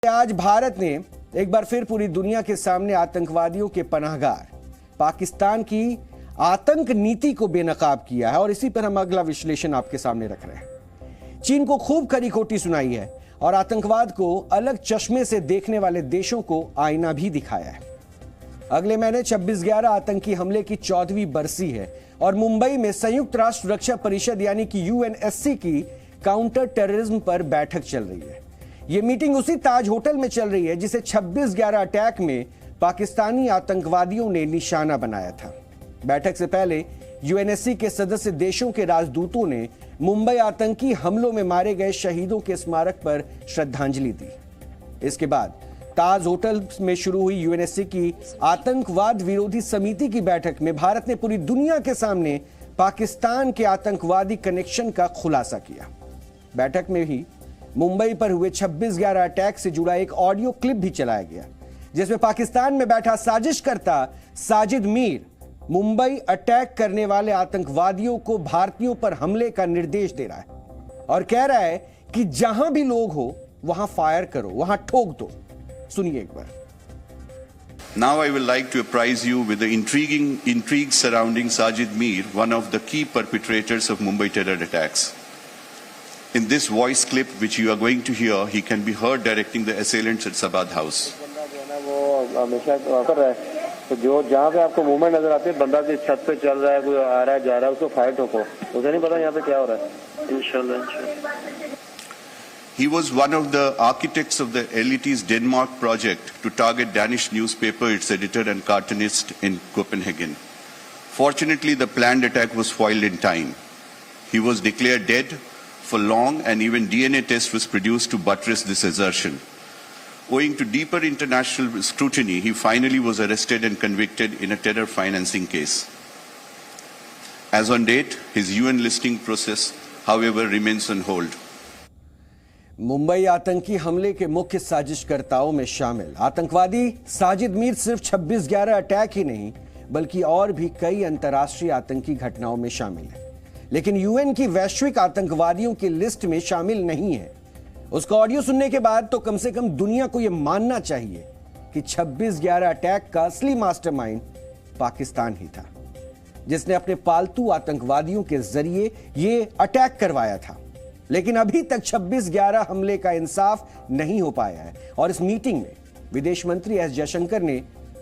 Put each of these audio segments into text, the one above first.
आज भारत ने एक बार फिर पूरी दुनिया के सामने आतंकवादियों के पनाहगार पाकिस्तान की आतंक नीति को बेनकाब किया है और इसी पर हम अगला विश्लेषण आपके सामने रख रहे हैं। चीन को खूब खरी खोटी सुनाई है और आतंकवाद को अलग चश्मे से देखने वाले देशों को आईना भी दिखाया है। अगले महीने 26/11 आतंकी हमले की 14वीं बरसी है और मुंबई में संयुक्त राष्ट्र रक्षा परिषद यानी कि यूएनएससी की काउंटर टेररिज्म पर बैठक चल रही है। यह मीटिंग उसी ताज होटल में चल रही है जिसे 26/11 अटैक में पाकिस्तानी आतंकवादियों ने निशाना बनाया था। बैठक से पहले यूएनएससी के सदस्य देशों के राजदूतों ने मुंबई आतंकी हमलों में मारे गए शहीदों के स्मारक पर श्रद्धांजलि दी। इसके बाद ताज होटल में शुरू हुई यूएनएससी की आतंकवाद विरोधी समिति की बैठक में भारत ने पूरी दुनिया के सामने पाकिस्तान के आतंकवादी कनेक्शन का खुलासा किया। बैठक में ही मुंबई पर हुए 26/11 अटैक से जुड़ा एक ऑडियो क्लिप भी चलाया गया जिसमें पाकिस्तान में बैठा साजिशकर्ता साजिद मीर मुंबई अटैक करने वाले आतंकवादियों को भारतीयों पर हमले का निर्देश दे रहा है और कह रहा है कि जहां भी लोग हो वहां फायर करो, वहां ठोक दो। सुनिए एक बार। Now I would like to apprise you with the intrigue surrounding Sajid Mir, one of the key perpetrators of Mumbai terror attacks. In this voice clip which you are going to hear, he can be heard directing the assailants at Sabad House. तो जो जहाँ पे आपको movement नजर आती है, बंदा जिस छत पे चल रहा है, कोई आ रहा है जा रहा है, उसको फायर ठोको। उसे नहीं पता यहाँ पे क्या हो रहा है। इंशाल्लाह। He was one of the architects of the Elites Denmark project to target Danish newspaper, its editor and cartoonist in Copenhagen. Fortunately, the planned attack was foiled in time. He was declared dead for long, and even DNA test was produced to buttress this assertion. Owing to deeper international scrutiny, he finally was arrested and convicted in a terror financing case. As on date, his UN listing process, however, remains on hold. Mumbai आतंकी हमले के मुख्य साजिशकर्ताओं में शामिल आतंकवादी साजिद मीर सिर्फ 26/11 attack ही नहीं बल्कि और भी कई अंतर्राष्ट्रीय आतंकी घटनाओं में शामिल है, लेकिन यूएन की वैश्विक आतंकवादियों की लिस्ट में शामिल नहीं है। उसका ऑडियो सुनने के बाद तो कम से कम दुनिया को यह मानना चाहिए कि 26/11 अटैक का असली मास्टरमाइंड पाकिस्तान ही था, जिसने अपने पालतू आतंकवादियों के जरिए यह अटैक करवाया था। लेकिन अभी तक 26/11 हमले का इंसाफ नहीं हो पाया है और इस मीटिंग में विदेश मंत्री एस जयशंकर ने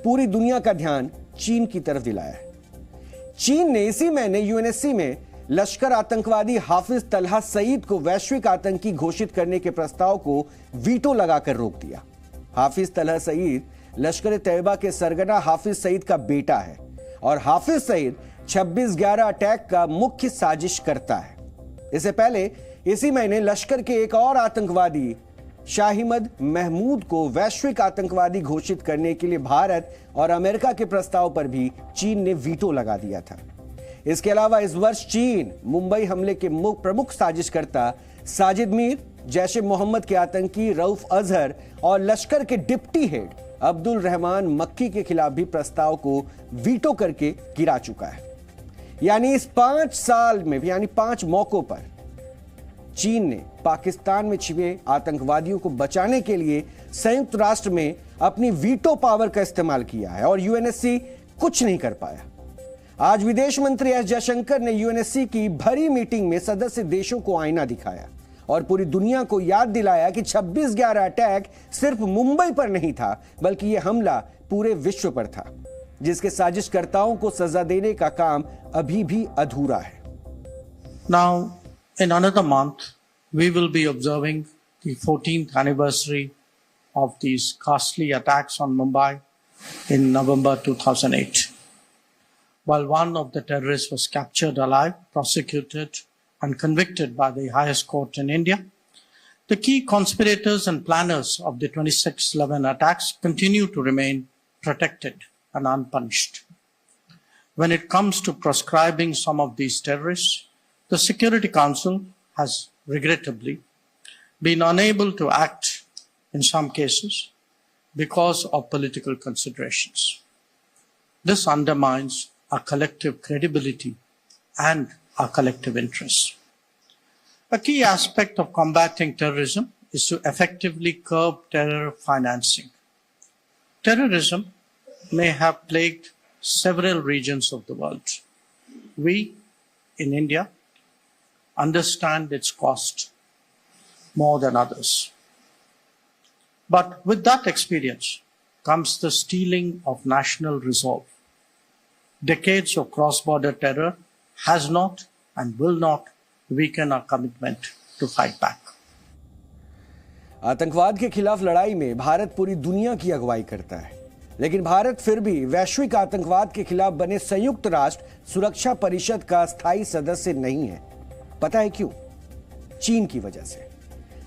पूरी दुनिया का ध्यान चीन की तरफ दिलाया है। चीन ने इसी महीने यूएनएससी में लश्कर आतंकवादी हाफिज तलहा सईद को वैश्विक आतंकी घोषित करने के प्रस्ताव को वीटो लगाकर रोक दिया। हाफिज तलहा सईद लश्कर तैयबा के सरगना हाफिज सईद का बेटा है और हाफिज सईद 26/11 अटैक का मुख्य साजिशकर्ता है। इससे पहले इसी महीने लश्कर के एक और आतंकवादी शाहिद महमूद को वैश्विक आतंकवादी घोषित करने के लिए भारत और अमेरिका के प्रस्ताव पर भी चीन ने वीटो लगा दिया था। इसके अलावा इस वर्ष चीन मुंबई हमले के प्रमुख साजिशकर्ता साजिद मीर, जैश ए मोहम्मद के आतंकी रऊफ अजहर और लश्कर के डिप्टी हेड अब्दुल रहमान मक्की के खिलाफ भी प्रस्ताव को वीटो करके गिरा चुका है। यानी इस 5 साल में यानी 5 मौकों पर चीन ने पाकिस्तान में छिपे आतंकवादियों को बचाने के लिए संयुक्त राष्ट्र में अपनी वीटो पावर का इस्तेमाल किया है और यूएनएससी कुछ नहीं कर पाया। आज विदेश मंत्री एस जयशंकर ने यूएनएससी की भरी मीटिंग में सदस्य देशों को आईना दिखाया और पूरी दुनिया को याद दिलाया कि 26/11 अटैक सिर्फ मुंबई पर नहीं था बल्कि यह हमला पूरे विश्व पर था, जिसके साजिशकर्ताओं को सजा देने का काम अभी भी अधूरा है। Now, in another month, we will be observing the 14th anniversary of these ghastly attacks on Mumbai in November 2008. While one of the terrorists was captured alive, prosecuted and convicted by the highest court in India, the key conspirators and planners of the 26/11 attacks continue to remain protected and unpunished. When it comes to proscribing some of these terrorists, the Security Council has regrettably been unable to act in some cases because of political considerations. This undermines our collective credibility and our collective interests. A key aspect of combating terrorism is to effectively curb terror financing. Terrorism may have plagued several regions of the world. We, in India, understand its cost more than others. But with that experience comes the stealing of national resolve. Decades of cross-border terror has not and will not weaken our commitment to fight back. आतंकवाद के खिलाफ लड़ाई में भारत पूरी दुनिया की अगुवाई करता है, लेकिन भारत फिर भी वैश्विक आतंकवाद के खिलाफ बने संयुक्त राष्ट्र सुरक्षा परिषद का स्थायी सदस्य नहीं है। पता है क्यों? चीन की वजह से,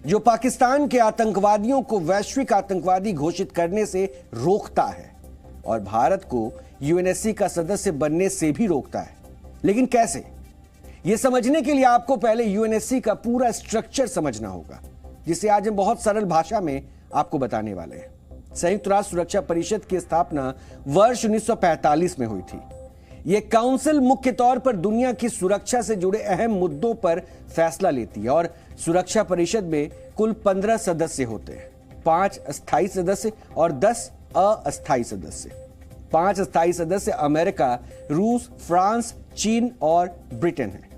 जो पाकिस्तान के आतंकवादियों को वैश्विक आतंकवादी घोषित करने से रोकता है और भारत को यूएनएससी का सदस्य बनने से भी रोकता है। लेकिन कैसे? यह समझने के लिए आपको पहले यूएनएससी का पूरा स्ट्रक्चर समझना होगा, जिसे आज हम बहुत सरल भाषा में आपको बताने वाले हैं। संयुक्त राष्ट्र सुरक्षा परिषद की स्थापना वर्ष 1945 में हुई थी। यह काउंसिल मुख्य तौर पर दुनिया की सुरक्षा से जुड़े अहम मुद्दों पर फैसला लेती है और सुरक्षा परिषद में कुल 15 सदस्य होते हैं, 5 स्थायी सदस्य और 10 अस्थायी सदस्य। 5 स्थायी सदस्य अमेरिका, रूस, फ्रांस, चीन और ब्रिटेन है।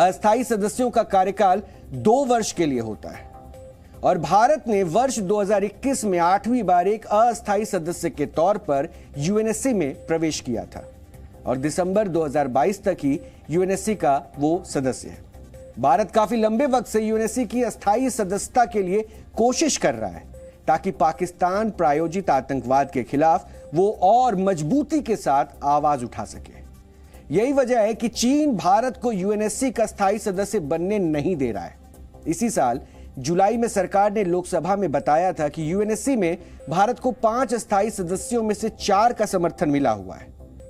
अस्थायी सदस्यों का कार्यकाल 2 वर्ष के लिए होता है और भारत ने वर्ष 2021 में 8वीं बार एक अस्थायी सदस्य के तौर पर यूएनएससी में प्रवेश किया था और दिसंबर 2022 तक ही यूएनएससी का वो सदस्य है। भारत काफी लंबे वक्त से यूएनएससी की अस्थायी सदस्यता के लिए कोशिश कर रहा है ताकि पाकिस्तान प्रायोजित आतंकवाद के खिलाफ वो और मजबूती के साथ आवाज उठा सके। यही वजह है कि चीन भारत को यूएनएससी का स्थायी सदस्य बनने नहीं दे रहा है। इसी साल जुलाई में सरकार ने लोकसभा में बताया था कि यूएनएससी में भारत को 5 स्थायी सदस्यों में से 4 का समर्थन मिला हुआ है,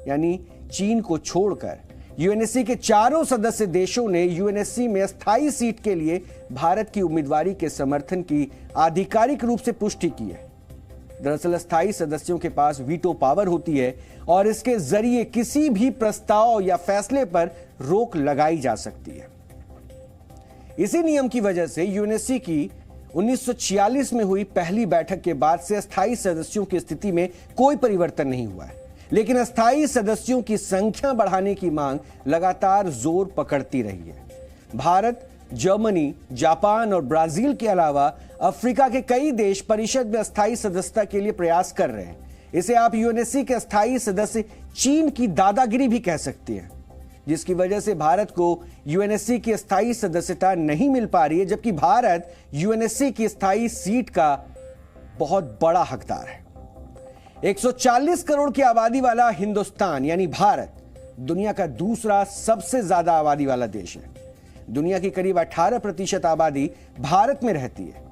यानी चीन को छोड़कर यूएनएससी के चारों सदस्य देशों ने यूएनएससी में स्थायी सीट के लिए भारत की उम्मीदवारी के समर्थन की आधिकारिक रूप से पुष्टि की है। दरअसल स्थायी सदस्यों के पास वीटो पावर होती है और इसके जरिए किसी भी प्रस्ताव या फैसले पर रोक लगाई जा सकती है। इसी नियम की वजह से यूएनएससी की 1946 में हुई पहली बैठक के बाद से अस्थायी सदस्यों की स्थिति में कोई परिवर्तन नहीं हुआ है, लेकिन अस्थायी सदस्यों की संख्या बढ़ाने की मांग लगातार जोर पकड़ती रही है। भारत, जर्मनी, जापान और ब्राजील के अलावा अफ्रीका के कई देश परिषद में अस्थायी सदस्यता के लिए प्रयास कर रहे हैं। इसे आप यूएनएससी के अस्थायी सदस्य चीन की दादागिरी भी कह सकते हैं, जिसकी वजह से भारत को यूएनएससी की स्थायी सदस्यता नहीं मिल पा रही है, जबकि भारत यूएनएससी की स्थायी सीट का बहुत बड़ा हकदार है। 140 करोड़ की आबादी वाला हिंदुस्तान यानी भारत दुनिया का दूसरा सबसे ज्यादा आबादी वाला देश है। दुनिया की करीब 18% आबादी भारत में रहती है।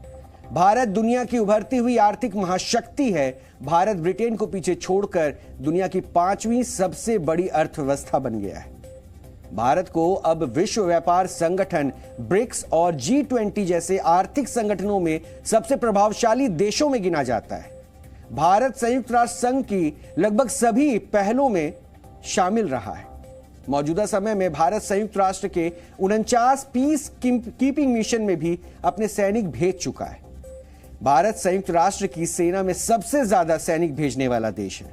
भारत दुनिया की उभरती हुई आर्थिक महाशक्ति है। भारत ब्रिटेन को पीछे छोड़कर दुनिया की 5वीं सबसे बड़ी अर्थव्यवस्था बन गया है। भारत को अब विश्व व्यापार संगठन ब्रिक्स और G20 जैसे आर्थिक संगठनों में सबसे प्रभावशाली देशों में गिना जाता है। भारत संयुक्त राष्ट्र संघ की लगभग सभी पहलों में शामिल रहा है। मौजूदा समय में भारत संयुक्त राष्ट्र के 49 पीस कीपिंग मिशन में भी अपने सैनिक भेज चुका है। भारत संयुक्त राष्ट्र की सेना में सबसे ज्यादा सैनिक भेजने वाला देश है।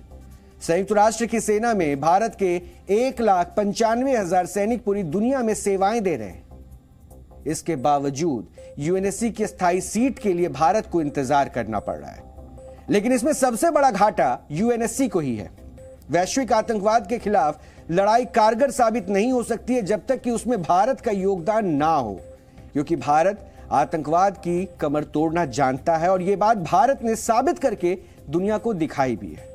संयुक्त राष्ट्र की सेना में भारत के 1,95,000 सैनिक पूरी दुनिया में सेवाएं दे रहे हैं। इसके बावजूद यूएनएससी की स्थायी सीट के लिए भारत को इंतजार करना पड़ रहा है। लेकिन इसमें सबसे बड़ा घाटा यूएनएससी को ही है। वैश्विक आतंकवाद के खिलाफ लड़ाई कारगर साबित नहीं हो सकती है जब तक कि उसमें भारत का योगदान ना हो, क्योंकि भारत आतंकवाद की कमर तोड़ना जानता है और यह बात भारत ने साबित करके दुनिया को दिखाई भी है।